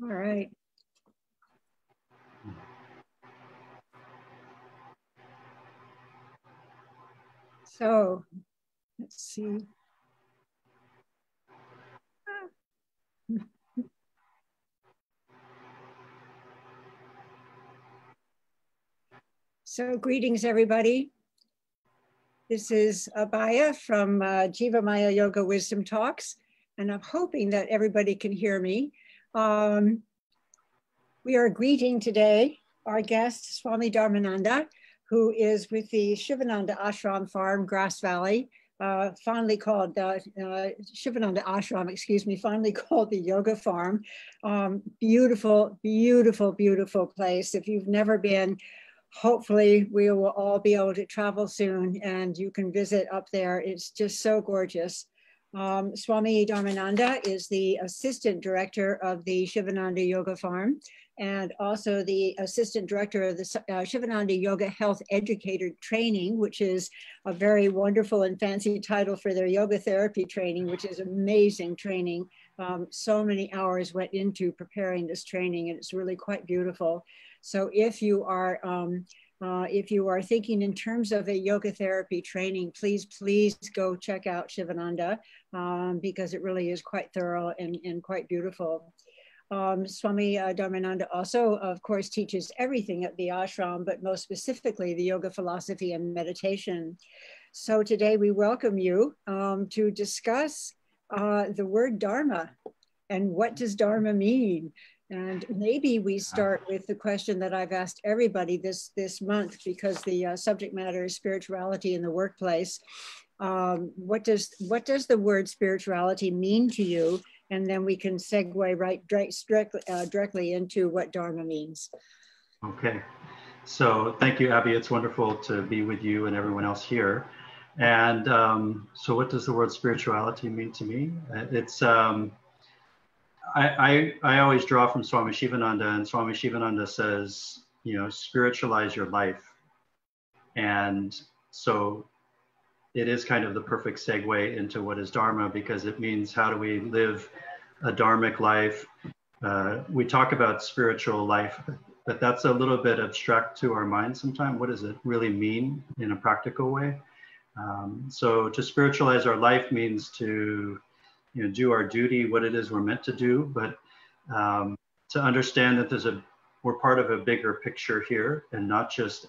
All right. So let's see. So greetings, everybody. This is Abaya from Jivamaya Yoga Wisdom Talks, and I'm hoping that everybody can hear me. We are greeting today our guest, Swami Dharmananda, who is with the Shivananda Ashram Farm, Grass Valley, fondly called Shivananda Ashram, excuse me, fondly called the Yoga Farm. Beautiful, beautiful, beautiful place. If you've never been, hopefully we will all be able to travel soon and you can visit up there. It's just so gorgeous. Swami Dharmananda is the assistant director of the Shivananda Yoga Farm and also the assistant director of the Shivananda Yoga Health Educator Training, which is a very wonderful and fancy title for their yoga therapy training, which is amazing training. So many hours went into preparing this training and it's really quite beautiful. So if you are thinking in terms of a yoga therapy training, please go check out Shivananda because it really is quite thorough and quite beautiful. Swami Dharmananda also, of course, teaches everything at the ashram, but most specifically the yoga philosophy and meditation. So today we welcome you to discuss the word Dharma and what does Dharma mean? And maybe we start with the question that I've asked everybody this month because the subject matter is spirituality in the workplace. What does the word spirituality mean to you? And then we can segue directly into what Dharma means. Okay, so thank you, Abby. It's wonderful to be with you and everyone else here. And so what does the word spirituality mean to me? It's, I always draw from Swami Shivananda, and Swami Shivananda says, you know, spiritualize your life. And so it is kind of the perfect segue into what is Dharma, because it means how do we live a dharmic life. We talk about spiritual life, but that's a little bit abstract to our mind sometimes. What does it really mean in a practical way? So to spiritualize our life means to, you know, do our duty, what it is we're meant to do, but to understand that we're part of a bigger picture here and not just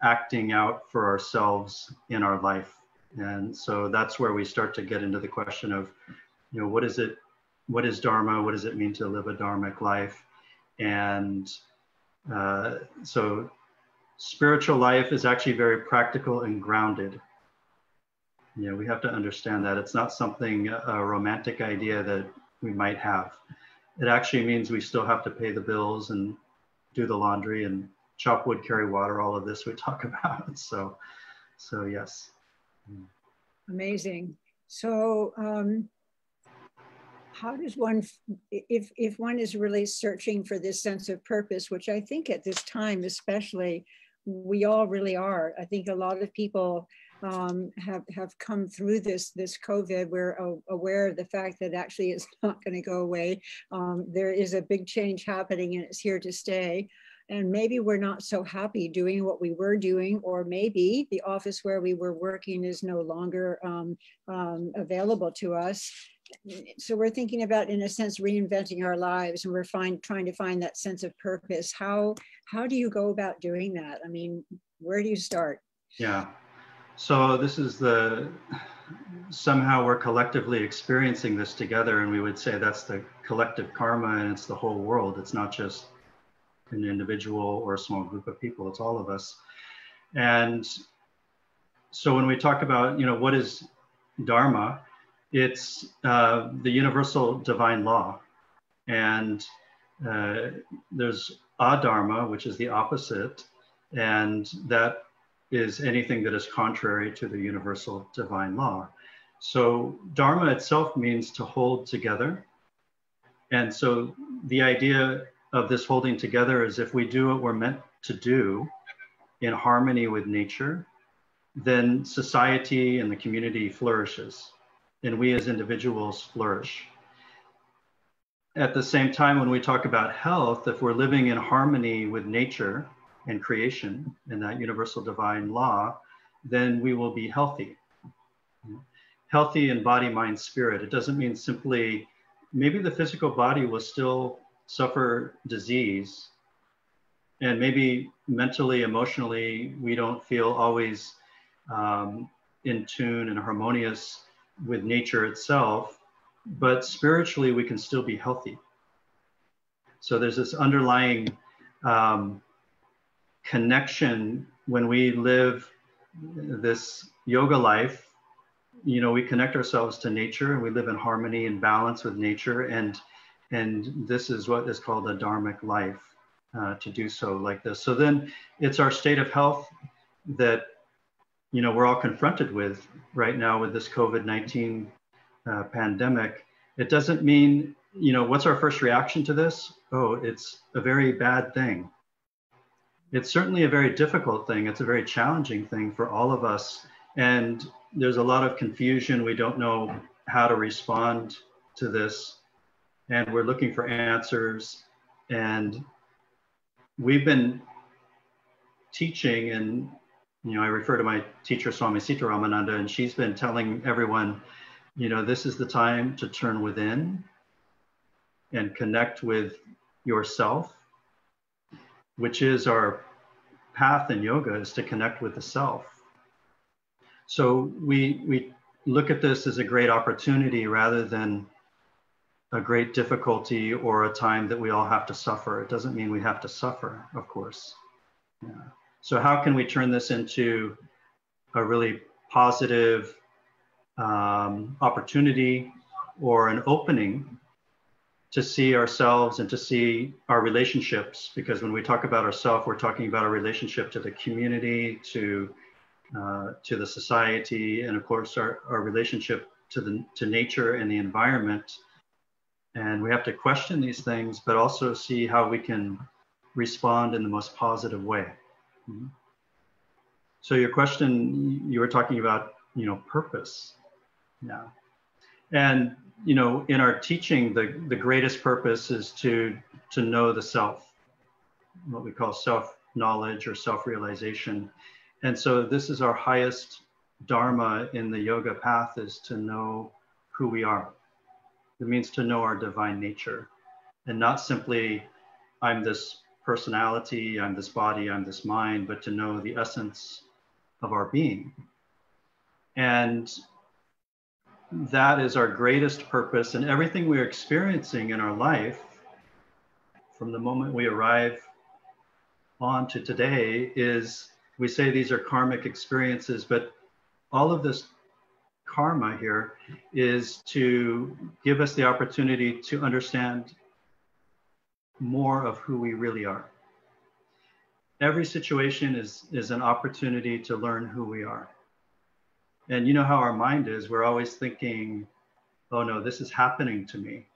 acting out for ourselves in our life. And so that's where we start to get into the question of, you know, what is Dharma? What does it mean to live a dharmic life? And so spiritual life is actually very practical and grounded. You know, we have to understand that it's not something, a romantic idea that we might have. It actually means we still have to pay the bills and do the laundry and chop wood, carry water, all of this we talk about. So yes. Amazing. So how does one, if one is really searching for this sense of purpose, which I think at this time especially, we all really are. I think a lot of people have come through this COVID. We're aware of the fact that actually it's not going to go away. There is a big change happening and it's here to stay. And maybe we're not so happy doing what we were doing, or maybe the office where we were working is no longer available to us. So we're thinking about, in a sense, reinventing our lives, and we're trying to find that sense of purpose. How do you go about doing that? I mean, where do you start? Yeah. So this is somehow we're collectively experiencing this together, and we would say that's the collective karma, and it's the whole world. It's not just an individual or a small group of people, it's all of us. And so when we talk about, you know, what is Dharma, it's the universal divine law. And there's adharma, which is the opposite, and that is anything that is contrary to the universal divine law. So Dharma itself means to hold together. And so the idea of this holding together is if we do what we're meant to do in harmony with nature, then society and the community flourishes, and we as individuals flourish. at the same time, when we talk about health, if we're living in harmony with nature and creation and that universal divine law, then we will be healthy. Healthy in body, mind, spirit. It doesn't mean simply, maybe the physical body will still suffer disease, and maybe mentally, emotionally, we don't feel always in tune and harmonious with nature itself, but spiritually we can still be healthy. So there's this underlying connection when we live this yoga life. You know, we connect ourselves to nature and we live in harmony and balance with nature, and this is what is called a dharmic life, to do so like this. So then it's our state of health that, you know, we're all confronted with right now with this COVID-19 pandemic. It doesn't mean, you know, what's our first reaction to this? Oh, it's a very bad thing. It's certainly a very difficult thing. It's a very challenging thing for all of us. And there's a lot of confusion. We don't know how to respond to this. And we're looking for answers. And we've been teaching, and, you know, I refer to my teacher, Swami Dharmananda, and she's been telling everyone, you know, this is the time to turn within and connect with yourself, which is our path in yoga, is to connect with the self. So we look at this as a great opportunity rather than a great difficulty or a time that we all have to suffer. It doesn't mean we have to suffer, of course. Yeah. So how can we turn this into a really positive opportunity or an opening to see ourselves and to see our relationships? Because when we talk about ourself, we're talking about our relationship to the community, to the society, and of course our relationship to nature and the environment. And we have to question these things, but also see how we can respond in the most positive way. Mm-hmm. So your question, you were talking about, you know, purpose. Yeah. And, you know, in our teaching, the greatest purpose is to know the self, what we call self-knowledge or self-realization. And so this is our highest dharma in the yoga path, is to know who we are. It means to know our divine nature, and not simply I'm this personality, I'm this body, I'm this mind, but to know the essence of our being. And that is our greatest purpose, and everything we're experiencing in our life from the moment we arrive on to today is, we say these are karmic experiences, but all of this karma here is to give us the opportunity to understand more of who we really are. Every situation is an opportunity to learn who we are. And you know how our mind is, we're always thinking, oh no, this is happening to me.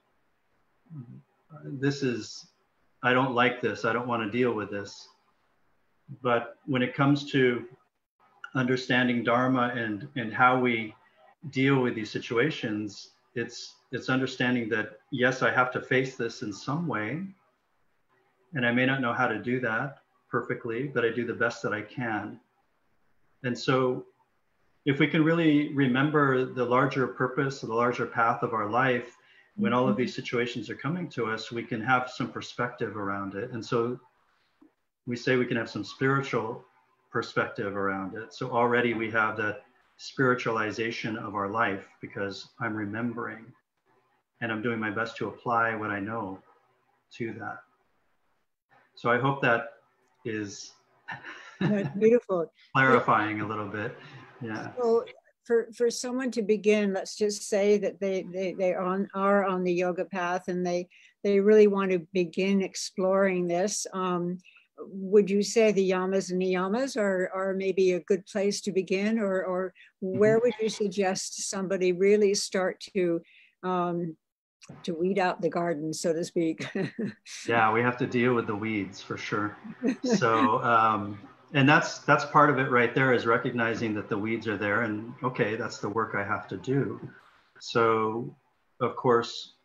I don't like this, I don't want to deal with this. But when it comes to understanding Dharma and how we deal with these situations, it's understanding that, yes, I have to face this in some way, and I may not know how to do that perfectly, but I do the best that I can. And so if we can really remember the larger purpose, the larger path of our life, when all of these situations are coming to us, we can have some perspective around it. And so we say we can have some spiritual perspective around it. So already we have that spiritualization of our life, because I'm remembering and I'm doing my best to apply what I know to that. So I hope that is beautiful, clarifying a little bit. Yeah. So for someone to begin, let's just say that they are on the yoga path and they really want to begin exploring this. Would you say the yamas and niyamas are maybe a good place to begin, or where would you suggest somebody really start to weed out the garden, so to speak? Yeah, we have to deal with the weeds for sure. So, and that's part of it right there, is recognizing that the weeds are there, and okay, that's the work I have to do. So, of course,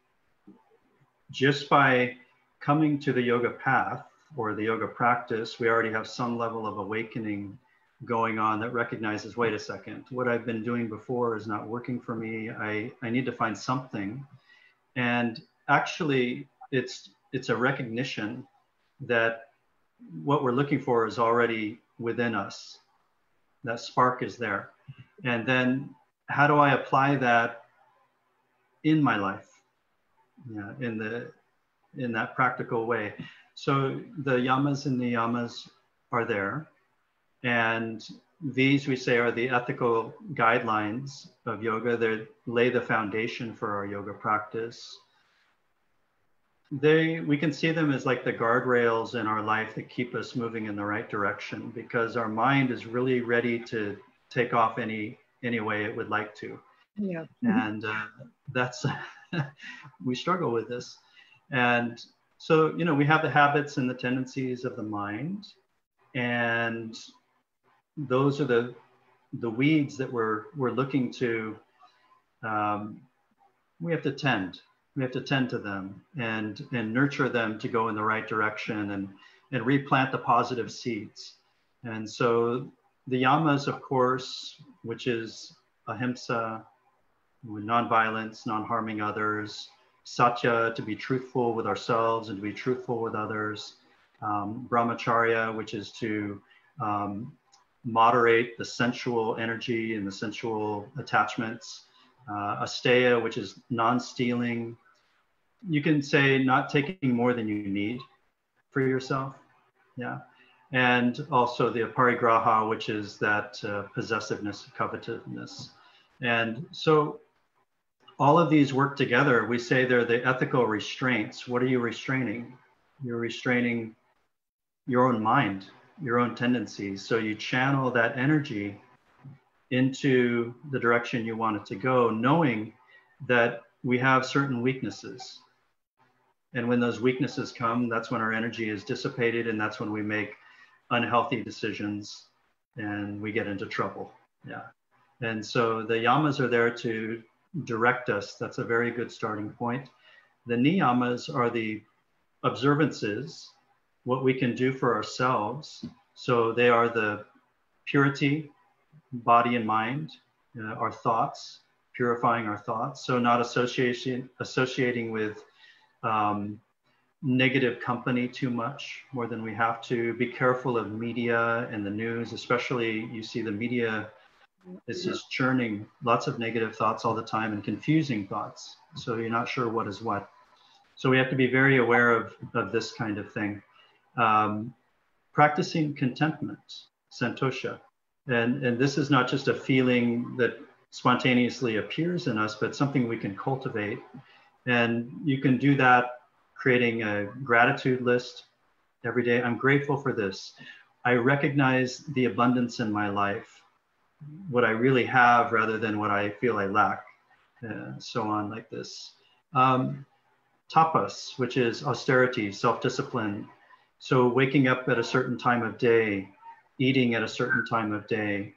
just by coming to the yoga path or the yoga practice, we already have some level of awakening going on that recognizes, wait a second, what I've been doing before is not working for me. I need to find something. And actually, it's a recognition that what we're looking for is already within us. That spark is there. And then how do I apply that in my life? Yeah, in that practical way. So the yamas and niyamas are there. And these, we say, are the ethical guidelines of yoga. They lay the foundation for our yoga practice. We can see them as like the guardrails in our life that keep us moving in the right direction, because our mind is really ready to take off any way it would like to. Yeah. And that's, we struggle with this. And so, we have the habits and the tendencies of the mind, and those are the weeds that we're looking to, we have to tend. We have to tend to them and nurture them to go in the right direction and replant the positive seeds. And so the yamas, of course, which is ahimsa, non-violence, non-harming others; satya, to be truthful with ourselves and to be truthful with others; brahmacharya, which is to moderate the sensual energy and the sensual attachments; asteya, which is non-stealing. You can say not taking more than you need for yourself. Yeah. And also the aparigraha, which is that possessiveness, covetousness. And so all of these work together. We say they're the ethical restraints. What are you restraining? You're restraining your own mind, your own tendencies. So you channel that energy into the direction you want it to go, knowing that we have certain weaknesses. And when those weaknesses come, that's when our energy is dissipated, and that's when we make unhealthy decisions and we get into trouble. Yeah. And so the yamas are there to direct us. That's a very good starting point. The niyamas are the observances, what we can do for ourselves. So they are the purity, body and mind, our thoughts, purifying our thoughts. So not associating with negative company too much, more than we have to. Be careful of media and the news, especially you see the media is just churning lots of negative thoughts all the time and confusing thoughts. So you're not sure what is what. So we have to be very aware of this kind of thing. Practicing contentment, santosha. And this is not just a feeling that spontaneously appears in us, but something we can cultivate. And you can do that creating a gratitude list every day. I'm grateful for this. I recognize the abundance in my life, what I really have rather than what I feel I lack, so on like this. Tapas, which is austerity, self-discipline. So waking up at a certain time of day, eating at a certain time of day,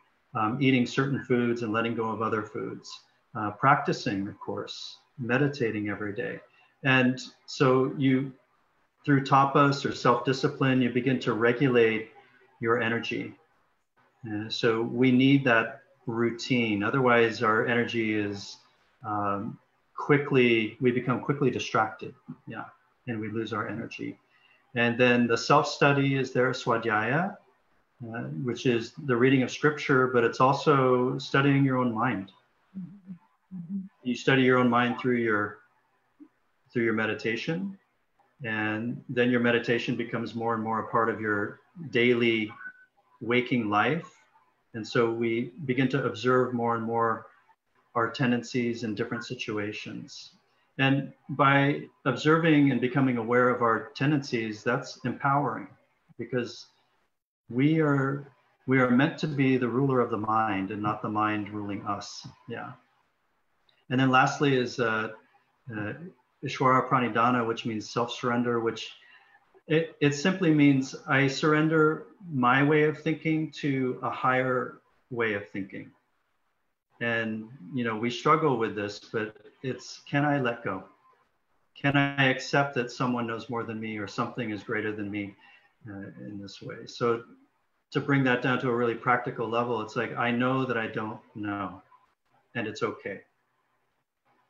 eating certain foods and letting go of other foods. Practicing, of course, meditating every day. And so you, through tapas or self-discipline, you begin to regulate your energy. So we need that routine. Otherwise, our energy is we become quickly distracted. Yeah, and we lose our energy. And then the self-study is there, swadhyaya, which is the reading of scripture, but it's also studying your own mind. You study your own mind through your meditation, and then your meditation becomes more and more a part of your daily waking life. And so we begin to observe more and more our tendencies in different situations. And by observing and becoming aware of our tendencies, that's empowering, because we are meant to be the ruler of the mind and not the mind ruling us. Yeah. And then lastly is Ishvara Pranidhana, which means self-surrender, which it simply means I surrender my way of thinking to a higher way of thinking. And, we struggle with this, but it's, can I let go? Can I accept that someone knows more than me or something is greater than me in this way? So to bring that down to a really practical level, it's like, I know that I don't know, and it's okay.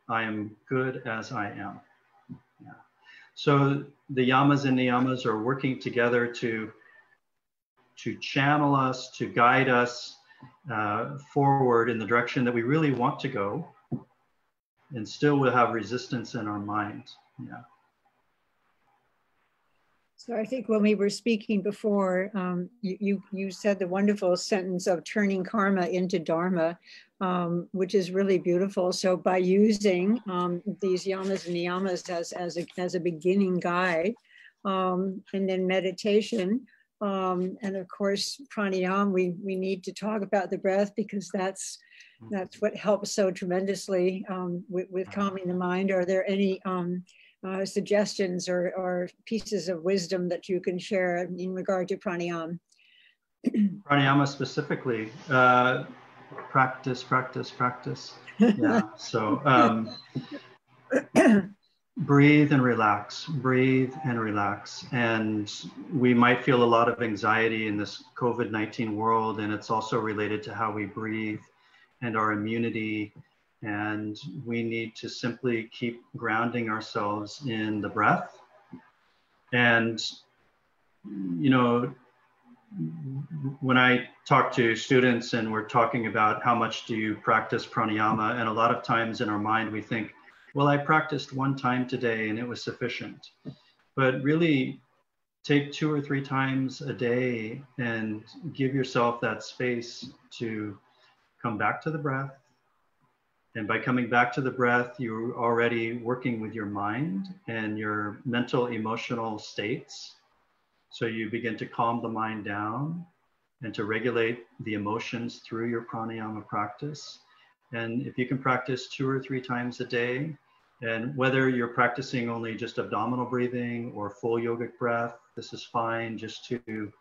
I am good as I am. Yeah. So the yamas and niyamas are working together to channel us, to guide us forward in the direction that we really want to go, and still will have resistance in our mind. Yeah. So I think when we were speaking before, you said the wonderful sentence of turning karma into dharma, which is really beautiful. So by using these yamas and niyamas as a beginning guide, and then meditation, and of course pranayama, we need to talk about the breath, because that's what helps so tremendously with calming the mind. Are there any suggestions or pieces of wisdom that you can share in regard to pranayama? Pranayama specifically, practice. Yeah. So breathe and relax, And we might feel a lot of anxiety in this COVID-19 world, and it's also related to how we breathe and our immunity. And we need to simply keep grounding ourselves in the breath. And, you know, when I talk to students and we're talking about how much do you practice pranayama, and a lot of times in our mind we think, well, I practiced one time today and it was sufficient. But really take 2 or 3 times a day and give yourself that space to come back to the breath. And by coming back to the breath, you're already working with your mind and your mental, emotional states. So you begin to calm the mind down and to regulate the emotions through your pranayama practice. And if you can practice 2 or 3 times a day, and whether you're practicing only just abdominal breathing or full yogic breath, this is fine, just to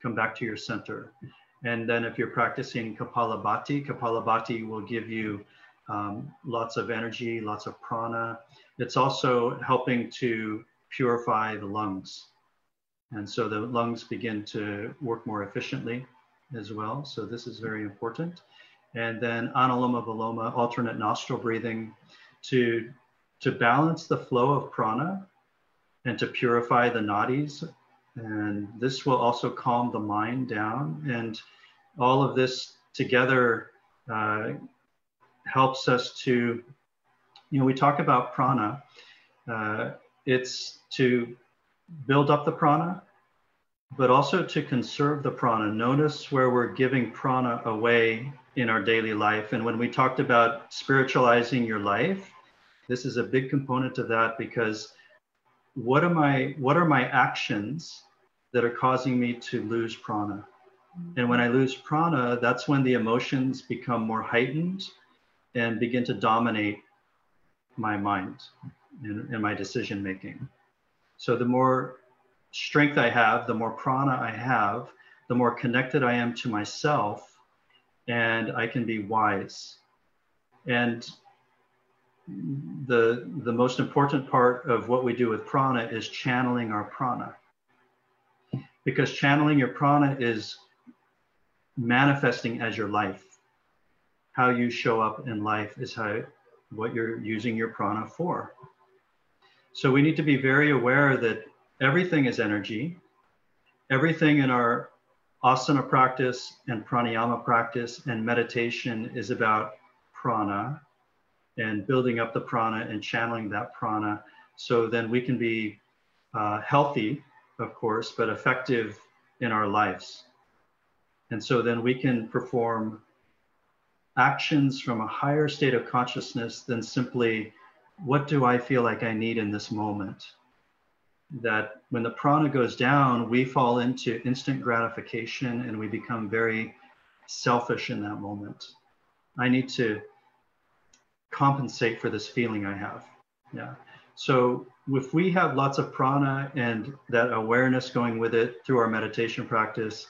come back to your center. And then if you're practicing Kapalabhati will give you lots of energy, lots of prana. It's also helping to purify the lungs. And so the lungs begin to work more efficiently as well. So this is very important. And then Analoma Viloma, alternate nostril breathing, to balance the flow of prana and to purify the nadis. And this will also calm the mind down. And all of this together helps us to, you know, we talk about prana. It's to build up the prana, but also to conserve the prana. Notice where we're giving prana away in our daily life. And when we talked about spiritualizing your life, this is a big component of that, because what are my actions that are causing me to lose prana? And when I lose prana, that's when the emotions become more heightened and begin to dominate my mind and my decision making. So the more strength I have, the more prana I have, the more connected I am to myself, and I can be wise. And the most important part of what we do with prana is channeling our prana. Because channeling your prana is manifesting as your life. How you show up in life is what you're using your prana for. So we need to be very aware that everything is energy. Everything in our asana practice and pranayama practice and meditation is about prana and building up the prana and channeling that prana. So then we can be healthy, of course, but effective in our lives. And so then we can perform actions from a higher state of consciousness than simply, what do I feel like I need in this moment? That when the prana goes down, we fall into instant gratification and we become very selfish in that moment. I need to compensate for this feeling I have. Yeah. So if we have lots of prana and that awareness going with it through our meditation practice,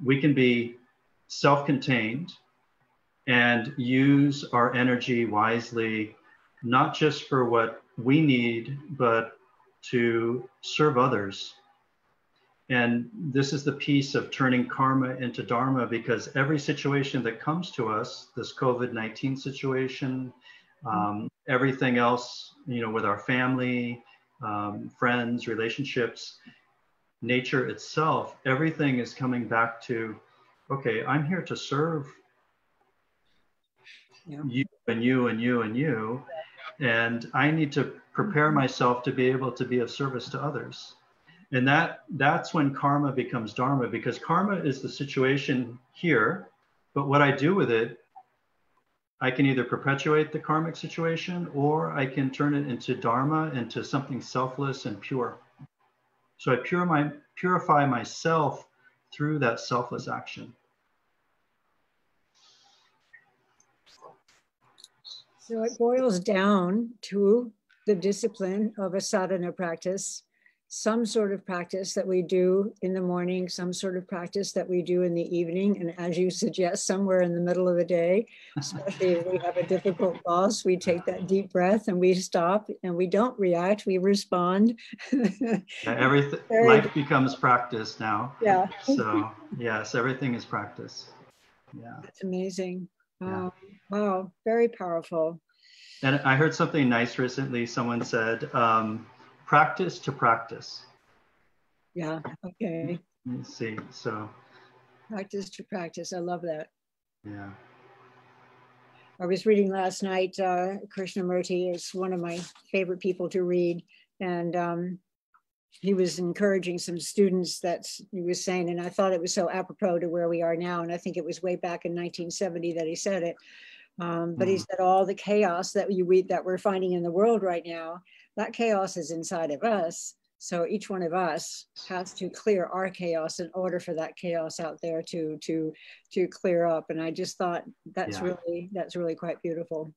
we can be self-contained and use our energy wisely, not just for what we need, but to serve others. And this is the piece of turning karma into dharma, because every situation that comes to us, this COVID-19 situation, everything else, with our family, friends, relationships, nature itself, everything is coming back to, okay, I'm here to serve you and you and you and you, and I need to prepare myself to be able to be of service to others. And that's when karma becomes dharma, because karma is the situation here, but what I do with it, I can either perpetuate the karmic situation, or I can turn it into dharma, into something selfless and pure. So I purify myself through that selfless action. So it boils down to the discipline of a sadhana practice, some sort of practice that we do in the morning, some sort of practice that we do in the evening, and as you suggest, somewhere in the middle of the day, especially if we have a difficult boss, we take that deep breath and we stop and we don't react, we respond. Everything, life becomes practice now. Yeah. So yes, everything is practice. Yeah. That's amazing. Yeah. Wow, very powerful. And I heard something nice recently. Someone said, practice to practice. Yeah, okay. Let's see, so. Practice to practice, I love that. Yeah. I was reading last night, Krishnamurti is one of my favorite people to read. And he was encouraging some students that he was saying, and I thought it was so apropos to where we are now. And I think it was way back in 1970 that he said it. But he said all the chaos that we're finding in the world right now, that chaos is inside of us. So each one of us has to clear our chaos in order for that chaos out there to clear up. And I just thought that's really quite beautiful.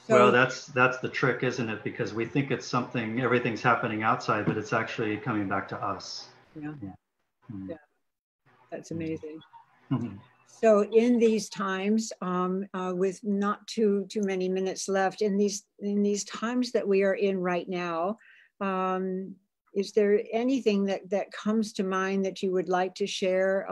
So, well, that's the trick, isn't it? Because we think it's something, everything's happening outside, but it's actually coming back to us. Yeah. Mm-hmm. Yeah. That's amazing. Mm-hmm. So in these times, with not too many minutes left, in these times that we are in right now, is there anything that comes to mind that you would like to share?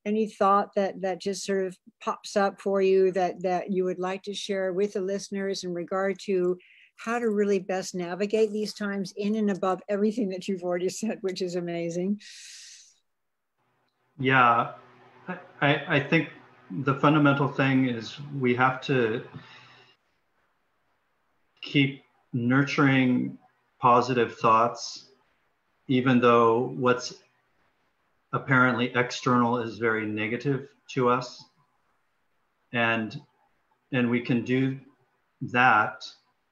Any thought that just sort of pops up for you that you would like to share with the listeners in regard to how to really best navigate these times, in and above everything that you've already said, which is amazing? Yeah. I think the fundamental thing is we have to keep nurturing positive thoughts, even though what's apparently external is very negative to us. And we can do that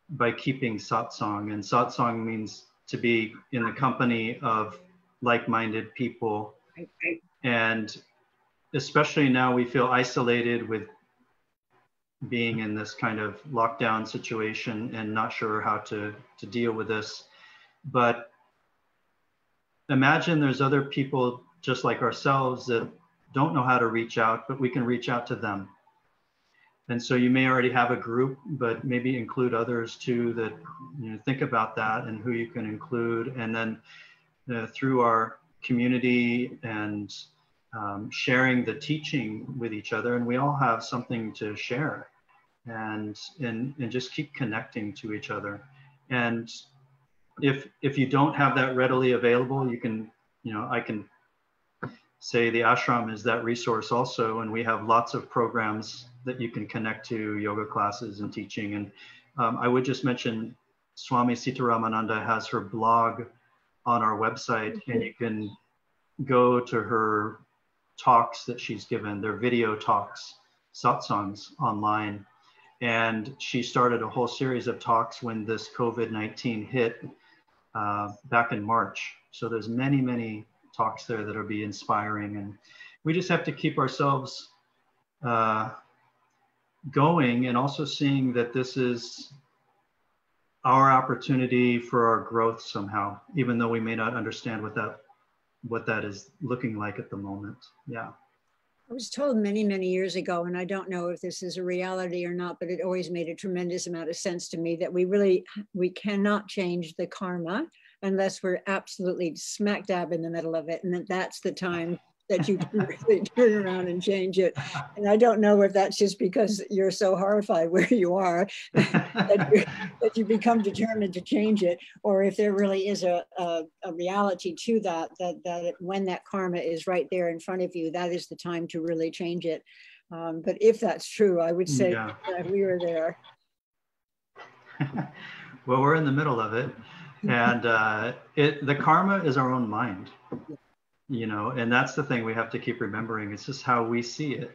by keeping satsang. And satsang means to be in the company of like-minded people. And especially now we feel isolated with being in this kind of lockdown situation and not sure how to deal with this. But imagine there's other people just like ourselves that don't know how to reach out, but we can reach out to them. And so you may already have a group, but maybe include others too, that think about that and who you can include. And then through our community and sharing the teaching with each other, and we all have something to share, and just keep connecting to each other. And if you don't have that readily available, you can, I can say the ashram is that resource also, and we have lots of programs that you can connect to, yoga classes and teaching. And I would just mention Swami Dharmananda has her blog on our website, and you can go to her talks that she's given. They're video talks, satsangs online. And she started a whole series of talks when this COVID-19 hit back in March. So there's many, many talks there that'll be inspiring. And we just have to keep ourselves going, and also seeing that this is our opportunity for our growth somehow, even though we may not understand what that is looking like at the moment. Yeah. I was told many, many years ago, and I don't know if this is a reality or not, but it always made a tremendous amount of sense to me that we cannot change the karma unless we're absolutely smack dab in the middle of it. And that's the time that you can really turn around and change it. And I don't know if that's just because you're so horrified where you are that you become determined to change it, or if there really is a reality to that when that karma is right there in front of you, that is the time to really change it. But if that's true, I would say that we were there. Well, we're in the middle of it. And the karma is our own mind. You know, and that's the thing we have to keep remembering. It's just how we see it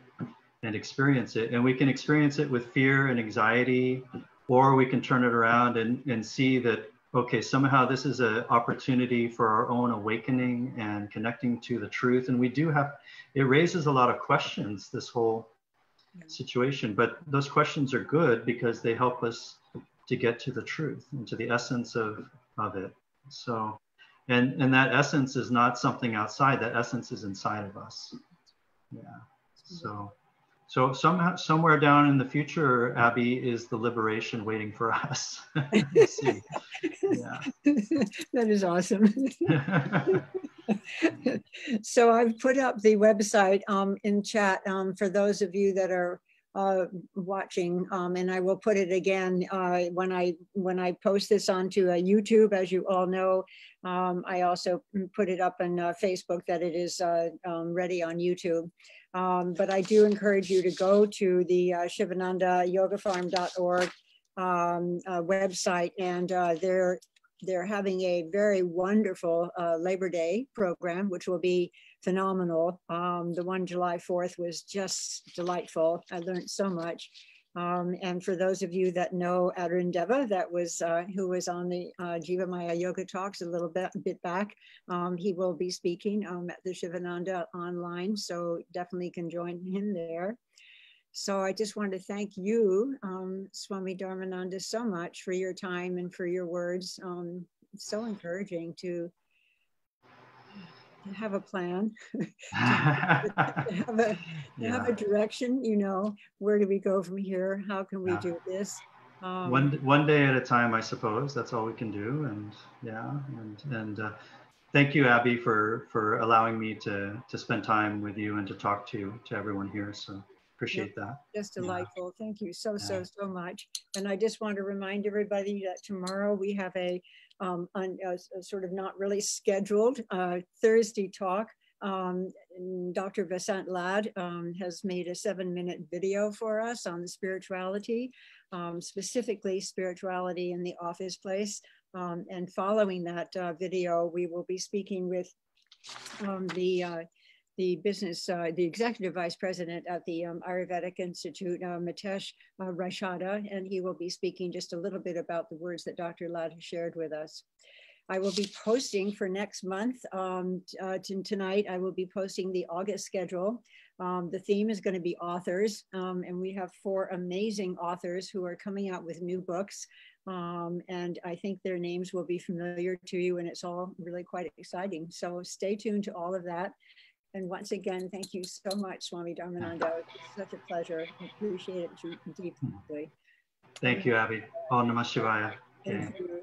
and experience it. And we can experience it with fear and anxiety, or we can turn it around and see that, okay, somehow this is an opportunity for our own awakening and connecting to the truth. And we do have, it raises a lot of questions, this whole situation, but those questions are good because they help us to get to the truth and to the essence of it. So, and that essence is not something outside, that essence is inside of us. Yeah. So somehow, somewhere down in the future, Abby, is the liberation waiting for us. We'll see. Yeah. That is awesome. So I've put up the website in chat for those of you that are watching, and I will put it again when I post this onto YouTube. As you all know, I also put it up on Facebook that it is ready on YouTube. But I do encourage you to go to the shivanandayogafarm.org website, and they're having a very wonderful Labor Day program, which will be phenomenal. The one July 4th was just delightful. I learned so much. And for those of you that know Arundeva, that was who was on the Jivamaya Yoga Talks a little bit back, he will be speaking at the Shivananda online, so definitely can join him there. So I just want to thank you, Swami Dharmananda, so much for your time and for your words. It's so encouraging to have a plan, to have a direction, you know, where do we go from here? How can we do this? One day at a time, I suppose. That's all we can do. And and thank you, Abby, for allowing me to spend time with you and to talk to everyone here. So appreciate that. Just delightful. Thank you so much. And I just want to remind everybody that tomorrow we have a sort of not really scheduled Thursday talk. Dr. Vasant Lad has made a 7-minute video for us on the spirituality, specifically spirituality in the office place. And following that video, we will be speaking with the executive vice president at the Ayurvedic Institute, Mitesh Raishada, and he will be speaking just a little bit about the words that Dr. Lad has shared with us. I will be posting for next month, tonight, I will be posting the August schedule. The theme is going to be authors, and we have 4 amazing authors who are coming out with new books. And I think their names will be familiar to you, and it's all really quite exciting. So stay tuned to all of that. And once again, thank you so much, Swami Dharmananda. It's such a pleasure. I appreciate it deeply. Thank you, Abby. Om Namah Shivaya. Thank you.